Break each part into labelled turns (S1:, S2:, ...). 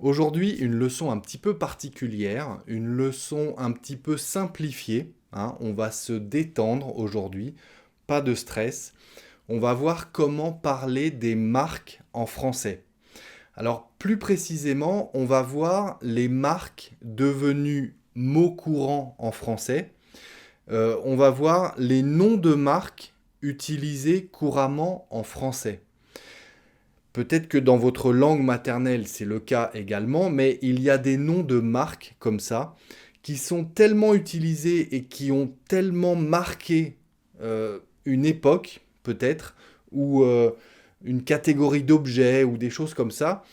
S1: Aujourd'hui, une leçon un petit peu particulière, une leçon un petit peu simplifiée, hein. On va se détendre aujourd'hui, pas de stress. On va voir comment parler des marques en français. Alors plus précisément, on va voir les marques devenues mots courants en français. On va voir les noms de marques utilisés couramment en français. Peut-être que dans votre langue maternelle, c'est le cas également, mais il y a des noms de marques comme ça qui sont tellement utilisés et qui ont tellement marqué une époque, peut-être, ou une catégorie d'objets ou des choses comme ça,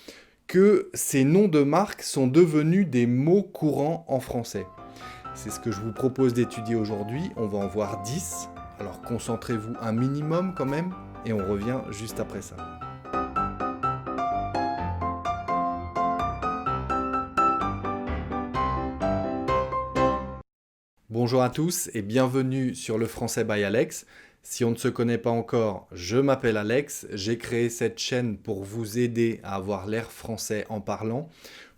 S1: que ces noms de marques sont devenus des mots courants en français. C'est ce que je vous propose d'étudier aujourd'hui. On va en voir 10. Alors concentrez-vous un minimum quand même et on revient juste après ça. Bonjour à tous et bienvenue sur le Français by Alex. Si on ne se connaît pas encore, je m'appelle Alex. J'ai créé cette chaîne pour vous aider à avoir l'air français en parlant,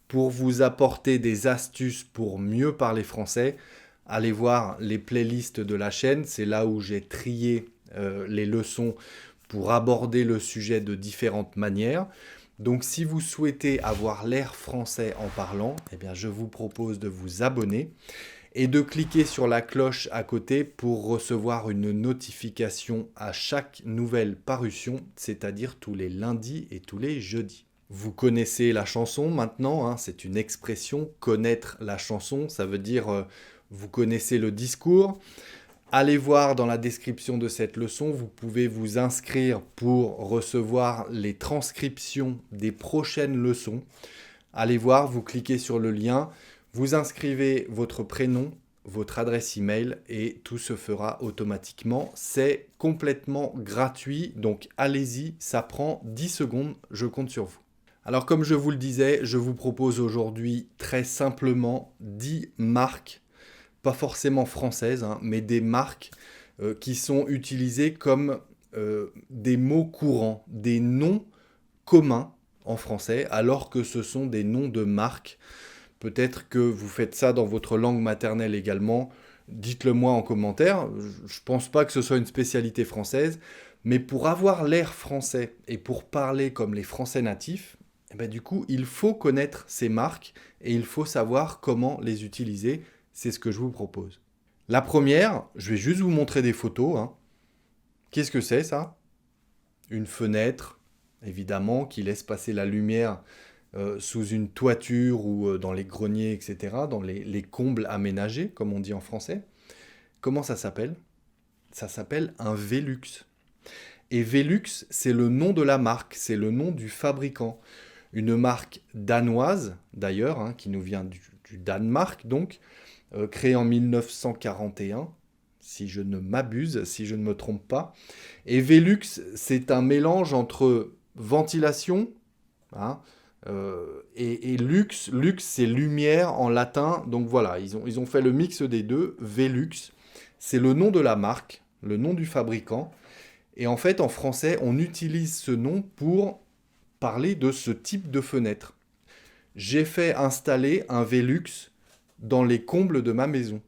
S1: pour vous apporter des astuces pour mieux parler français. Allez voir les playlists de la chaîne, c'est là où j'ai trié les leçons pour aborder le sujet de différentes manières. Donc si vous souhaitez avoir l'air français en parlant, eh bien, je vous propose de vous abonner et de cliquer sur la cloche à côté pour recevoir une notification à chaque nouvelle parution, c'est-à-dire tous les lundis et tous les jeudis. Vous connaissez la chanson maintenant, hein, c'est une expression, connaître la chanson, ça veut dire vous connaissez le discours. Allez voir dans la description de cette leçon, vous pouvez vous inscrire pour recevoir les transcriptions des prochaines leçons. Allez voir, vous cliquez sur le lien, vous inscrivez votre prénom, votre adresse email et tout se fera automatiquement. C'est complètement gratuit, donc allez-y, ça prend 10 secondes, je compte sur vous. Alors comme je vous le disais, je vous propose aujourd'hui très simplement 10 marques, pas forcément françaises, hein, mais des marques qui sont utilisées comme des mots courants, des noms communs en français, alors que ce sont des noms de marques. Peut-être que vous faites ça dans votre langue maternelle également. Dites-le moi en commentaire. Je ne pense pas que ce soit une spécialité française. Mais pour avoir l'air français et pour parler comme les Français natifs, eh ben du coup, il faut connaître ces marques et il faut savoir comment les utiliser. C'est ce que je vous propose. La première, je vais juste vous montrer des photos, hein. Qu'est-ce que c'est ça? Une fenêtre, évidemment, qui laisse passer la lumière sous une toiture ou dans les greniers, etc., dans les combles aménagés, comme on dit en français. Comment ça s'appelle? Ça s'appelle un Velux. Et Velux, c'est le nom de la marque, c'est le nom du fabricant. Une marque danoise, d'ailleurs, hein, qui nous vient du Danemark, donc, créée en 1941, si je ne m'abuse, si je ne me trompe pas. Et Velux, c'est un mélange entre ventilation, hein, et lux, lux c'est lumière en latin, donc voilà, ils ont fait le mix des deux, Velux, c'est le nom de la marque, le nom du fabricant, et en fait en français on utilise ce nom pour parler de ce type de fenêtre. J'ai fait installer un Velux dans les combles de ma maison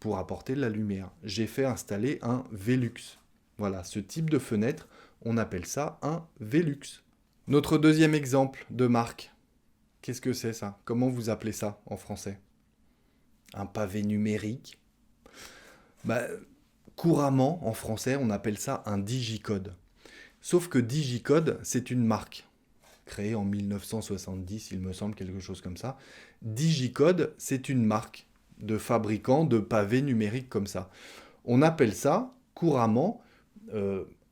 S1: pour apporter de la lumière. J'ai fait installer un Velux. Voilà, ce type de fenêtre, on appelle ça un Velux. Notre deuxième exemple de marque, qu'est-ce que c'est ça? Comment vous appelez ça en français? Un pavé numérique? Bah, couramment, en français, on appelle ça un digicode. Sauf que digicode, c'est une marque, créée en 1970, il me semble, quelque chose comme ça. Digicode, c'est une marque de fabricant de pavés numériques comme ça. On appelle ça couramment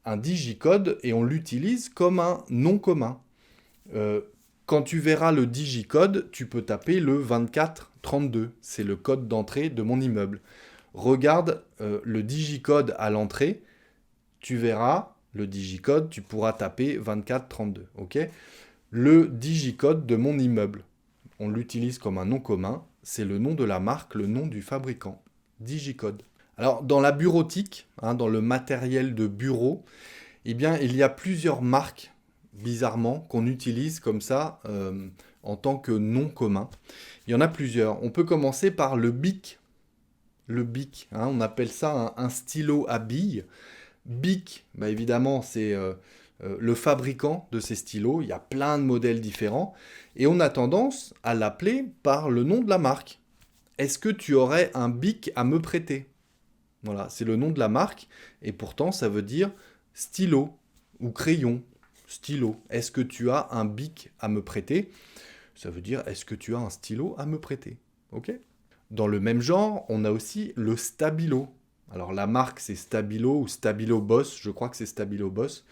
S1: un digicode et on l'utilise comme un nom commun. Quand tu verras le digicode, tu peux taper le 2432. C'est le code d'entrée de mon immeuble. Regarde le digicode à l'entrée, tu verras le digicode, tu pourras taper 2432. Okay, le digicode de mon immeuble, on l'utilise comme un nom commun, c'est le nom de la marque, le nom du fabricant. Digicode. Alors, dans la bureautique, hein, dans le matériel de bureau, eh bien, il y a plusieurs marques, bizarrement, qu'on utilise comme ça en tant que nom commun. Il y en a plusieurs. On peut commencer par le bic. Le bic, hein, on appelle ça un stylo à billes. Bic, bah évidemment, c'est le fabricant de ces stylos. Il y a plein de modèles différents. Et on a tendance à l'appeler par le nom de la marque. Est-ce que tu aurais un bic à me prêter? Voilà, c'est le nom de la marque. Et pourtant, ça veut dire stylo ou crayon. Stylo. Est-ce que tu as un bic à me prêter? Ça veut dire, est-ce que tu as un stylo à me prêter? Ok? Dans le même genre, on a aussi le stabilo. Alors la marque, c'est Stabilo ou Stabilo Boss. Je crois que c'est Stabilo Boss.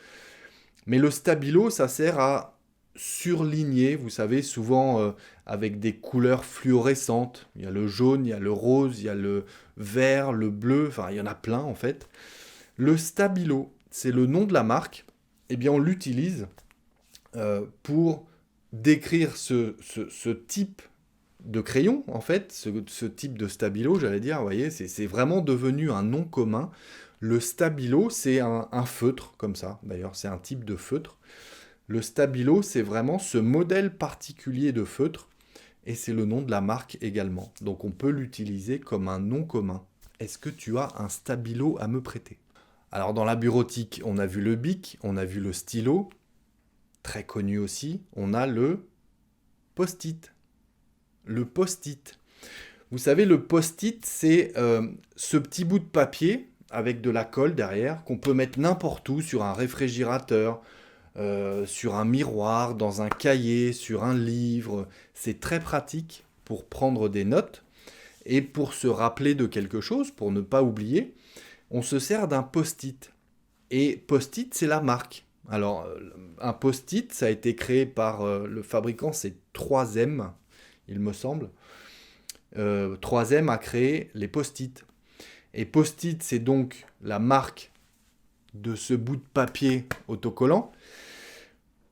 S1: Mais le stabilo, ça sert à surligner, vous savez, souvent avec des couleurs fluorescentes. Il y a le jaune, il y a le rose, il y a le vert, le bleu, enfin il y en a plein en fait. Le stabilo, c'est le nom de la marque. Eh bien, on l'utilise pour décrire ce type de crayon, en fait, ce type de stabilo, j'allais dire, vous voyez, c'est vraiment devenu un nom commun. Le stabilo, c'est un feutre, comme ça, d'ailleurs, c'est un type de feutre. Le stabilo, c'est vraiment ce modèle particulier de feutre, et c'est le nom de la marque également. Donc on peut l'utiliser comme un nom commun. Est-ce que tu as un stabilo à me prêter? Alors dans la bureautique, on a vu le bic, on a vu le stylo, très connu aussi, on a le post-it. Le post-it. Vous savez, le post-it, c'est ce petit bout de papier avec de la colle derrière qu'on peut mettre n'importe où, sur un réfrigérateur, sur un miroir, dans un cahier, sur un livre. C'est très pratique pour prendre des notes et pour se rappeler de quelque chose, pour ne pas oublier. On se sert d'un post-it. Et post-it, c'est la marque. Alors, un post-it, ça a été créé par le fabricant, c'est 3M, il me semble. 3M a créé les post-it. Et post-it, c'est donc la marque de ce bout de papier autocollant.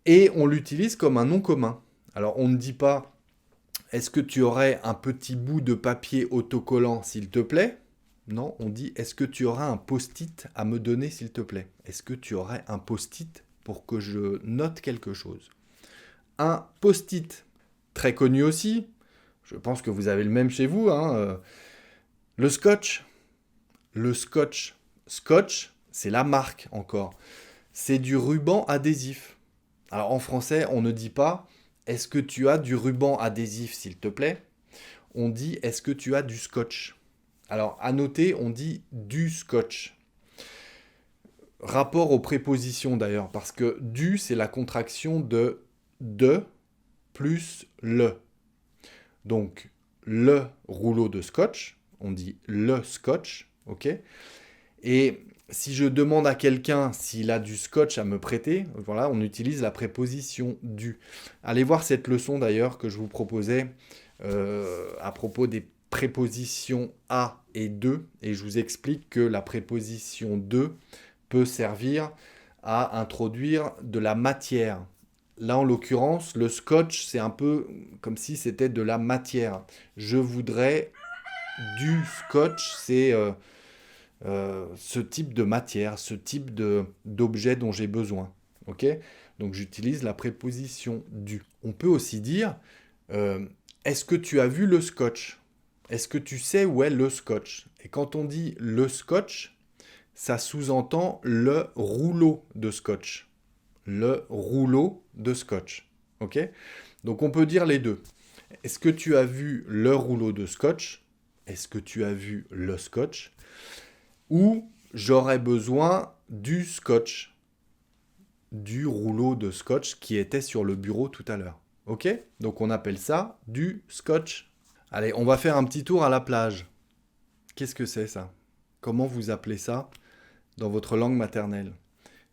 S1: Et on l'utilise comme un nom commun. Alors, on ne dit pas, est-ce que tu aurais un petit bout de papier autocollant, s'il te plaît? Non, on dit, est-ce que tu auras un post-it à me donner, s'il te plaît? Est-ce que tu aurais un post-it pour que je note quelque chose? Un post-it, très connu aussi, je pense que vous avez le même chez vous, hein, le scotch. Le scotch. Scotch, c'est la marque encore. C'est du ruban adhésif. Alors en français, on ne dit pas « Est-ce que tu as du ruban adhésif, s'il te plaît ?» On dit « Est-ce que tu as du scotch ?» Alors à noter, on dit « du scotch ». Rapport aux prépositions d'ailleurs, parce que « du » c'est la contraction de « de » plus « le ». Donc le rouleau de scotch, on dit « le scotch », ok? Et si je demande à quelqu'un s'il a du scotch à me prêter, voilà, on utilise la préposition du. Allez voir cette leçon d'ailleurs que je vous proposais à propos des prépositions à et de, et je vous explique que la préposition de peut servir à introduire de la matière. Là, en l'occurrence, le scotch, c'est un peu comme si c'était de la matière. Je voudrais du scotch, c'est ce type de matière, ce type d'objet dont j'ai besoin. Ok? Donc j'utilise la préposition du. On peut aussi dire est-ce que tu as vu le scotch? Est-ce que tu sais où est le scotch? Et quand on dit le scotch, ça sous-entend le rouleau de scotch. Le rouleau de scotch. Ok? Donc on peut dire les deux. Est-ce que tu as vu le rouleau de scotch? Est-ce que tu as vu le scotch? Ou j'aurais besoin du scotch, du rouleau de scotch qui était sur le bureau tout à l'heure. Ok? Donc on appelle ça du scotch. Allez, on va faire un petit tour à la plage. Qu'est-ce que c'est ça? Comment vous appelez ça dans votre langue maternelle?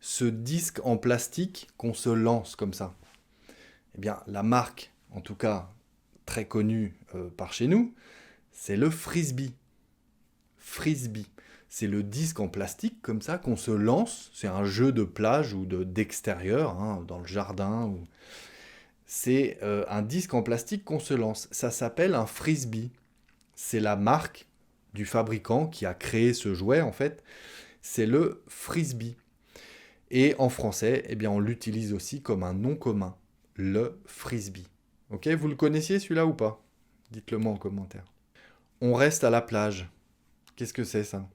S1: Ce disque en plastique qu'on se lance comme ça. Eh bien, la marque, en tout cas très connue par chez nous, c'est le frisbee. Frisbee. C'est le disque en plastique comme ça qu'on se lance. C'est un jeu de plage ou d'extérieur, hein, dans le jardin. C'est un disque en plastique qu'on se lance. Ça s'appelle un frisbee. C'est la marque du fabricant qui a créé ce jouet en fait. C'est le frisbee. Et en français, eh bien, on l'utilise aussi comme un nom commun. Le frisbee. Ok, vous le connaissiez celui-là ou pas? Dites-le moi en commentaire. On reste à la plage. Qu'est-ce que c'est ça?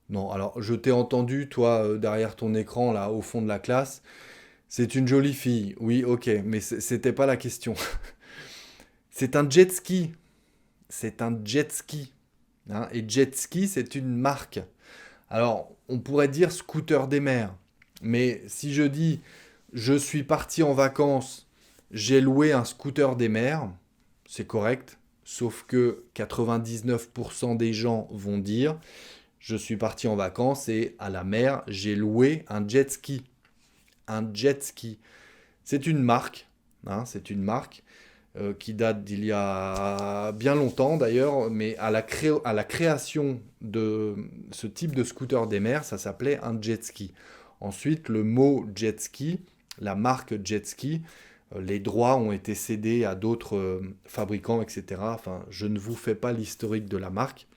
S1: Non, alors je t'ai entendu, toi, derrière ton écran, là, au fond de la classe. C'est une jolie fille. Oui, ok, mais c'était pas la question. C'est un jet ski. C'est un jet ski. Hein, et jet ski, c'est une marque. Alors, on pourrait dire scooter des mers. Mais si je dis je suis parti en vacances, j'ai loué un scooter des mers, c'est correct. Sauf que 99% des gens vont dire je suis parti en vacances et à la mer, j'ai loué un jet ski. Un jet ski. C'est une marque. Hein, c'est une marque qui date d'il y a bien longtemps d'ailleurs, mais à la création de ce type de scooter des mers, ça s'appelait un jet ski. Ensuite, le mot jet ski, la marque jet ski, les droits ont été cédés à d'autres fabricants, etc. Enfin, je ne vous fais pas l'historique de la marque,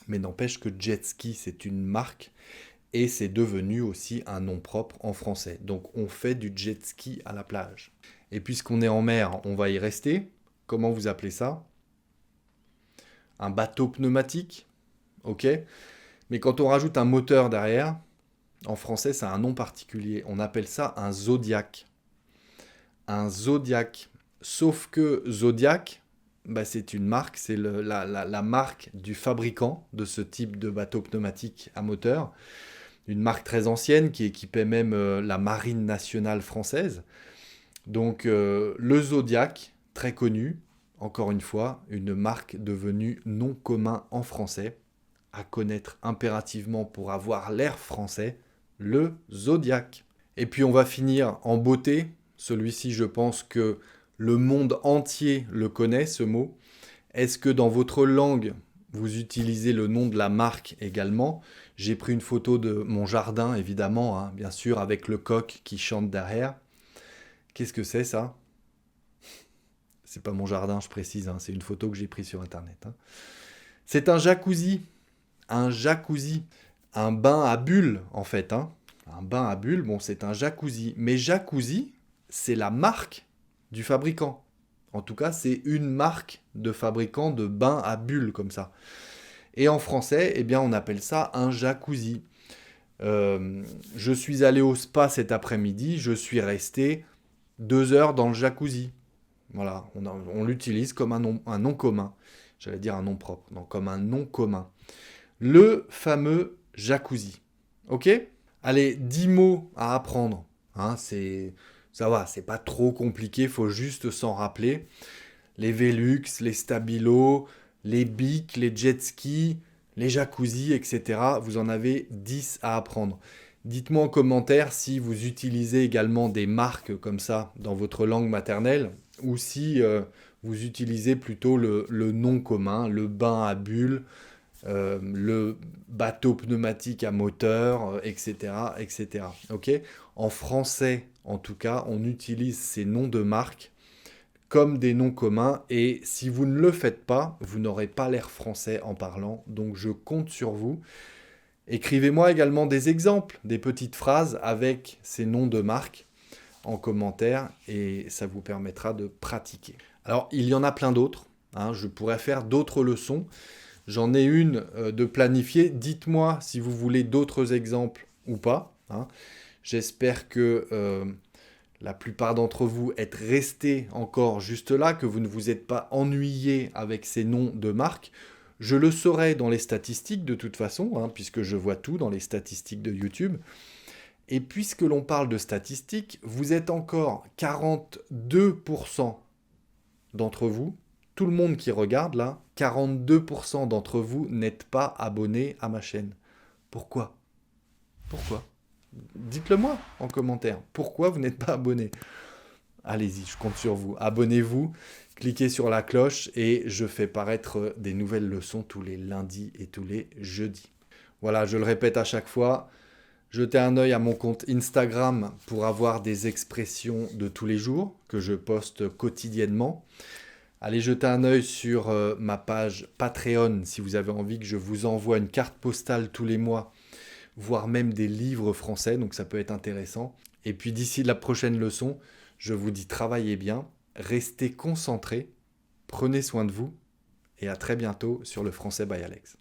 S1: mais n'empêche que jet ski, c'est une marque et c'est devenu aussi un nom propre en français. Donc on fait du jet ski à la plage. Et puisqu'on est en mer, on va y rester. Comment vous appelez ça? Un bateau pneumatique? Ok. Mais quand on rajoute un moteur derrière, en français, ça a un nom particulier. On appelle ça un Zodiac. Un Zodiac. Sauf que Zodiac, bah, c'est une marque, c'est la marque du fabricant de ce type de bateau pneumatique à moteur. Une marque très ancienne qui équipait même la marine nationale française. Donc le Zodiac, très connu, encore une fois, une marque devenue non commun en français, à connaître impérativement pour avoir l'air français, le Zodiac. Et puis on va finir en beauté, celui-ci je pense que le monde entier le connaît, ce mot. Est-ce que dans votre langue, vous utilisez le nom de la marque également? J'ai pris une photo de mon jardin, évidemment, hein, bien sûr, avec le coq qui chante derrière. Qu'est-ce que c'est ça? C'est pas mon jardin, je précise, hein, c'est une photo que j'ai prise sur Internet. Hein. C'est un jacuzzi. Un jacuzzi. Un bain à bulles, en fait. Hein. Un bain à bulles, bon, c'est un jacuzzi. Mais jacuzzi, c'est la marque du fabricant. En tout cas, c'est une marque de fabricant de bains à bulles, comme ça. Et en français, eh bien, on appelle ça un jacuzzi. Je suis allé au spa cet après-midi, je suis resté 2 heures dans le jacuzzi. Voilà, on l'utilise comme un nom commun. J'allais dire un nom propre, non, comme un nom commun. Le fameux jacuzzi. Ok? Allez, 10 mots à apprendre. Hein, ça va, c'est pas trop compliqué, faut juste s'en rappeler. Les Velux, les Stabilo, les bics, les jet skis, les jacuzzi, etc. Vous en avez 10 à apprendre. Dites-moi en commentaire si vous utilisez également des marques comme ça dans votre langue maternelle ou si vous utilisez plutôt le nom commun, le bain à bulles, le bateau pneumatique à moteur, etc., etc. Okay, en français, en tout cas, on utilise ces noms de marques comme des noms communs et si vous ne le faites pas, vous n'aurez pas l'air français en parlant. Donc je compte sur vous. Écrivez-moi également des exemples, des petites phrases avec ces noms de marques en commentaire et ça vous permettra de pratiquer. Alors, il y en a plein d'autres. Hein, je pourrais faire d'autres leçons. J'en ai une de planifiée. Dites-moi si vous voulez d'autres exemples ou pas. Hein. J'espère que la plupart d'entre vous êtes restés encore juste là, que vous ne vous êtes pas ennuyés avec ces noms de marques. Je le saurai dans les statistiques de toute façon, hein, puisque je vois tout dans les statistiques de YouTube. Et puisque l'on parle de statistiques, vous êtes encore 42% d'entre vous, tout le monde qui regarde là, 42% d'entre vous n'êtes pas abonnés à ma chaîne. Pourquoi? Pourquoi? Dites-le moi en commentaire. Pourquoi vous n'êtes pas abonné? Allez-y, je compte sur vous. Abonnez-vous, cliquez sur la cloche et je fais paraître des nouvelles leçons tous les lundis et tous les jeudis. Voilà, je le répète à chaque fois. Jetez un œil à mon compte Instagram pour avoir des expressions de tous les jours que je poste quotidiennement. Allez jeter un œil sur ma page Patreon si vous avez envie que je vous envoie une carte postale tous les mois, voire même des livres français, donc ça peut être intéressant. Et puis d'ici la prochaine leçon, Je vous dis travaillez bien, restez concentrés, prenez soin de vous et à très bientôt sur le Français by Alex.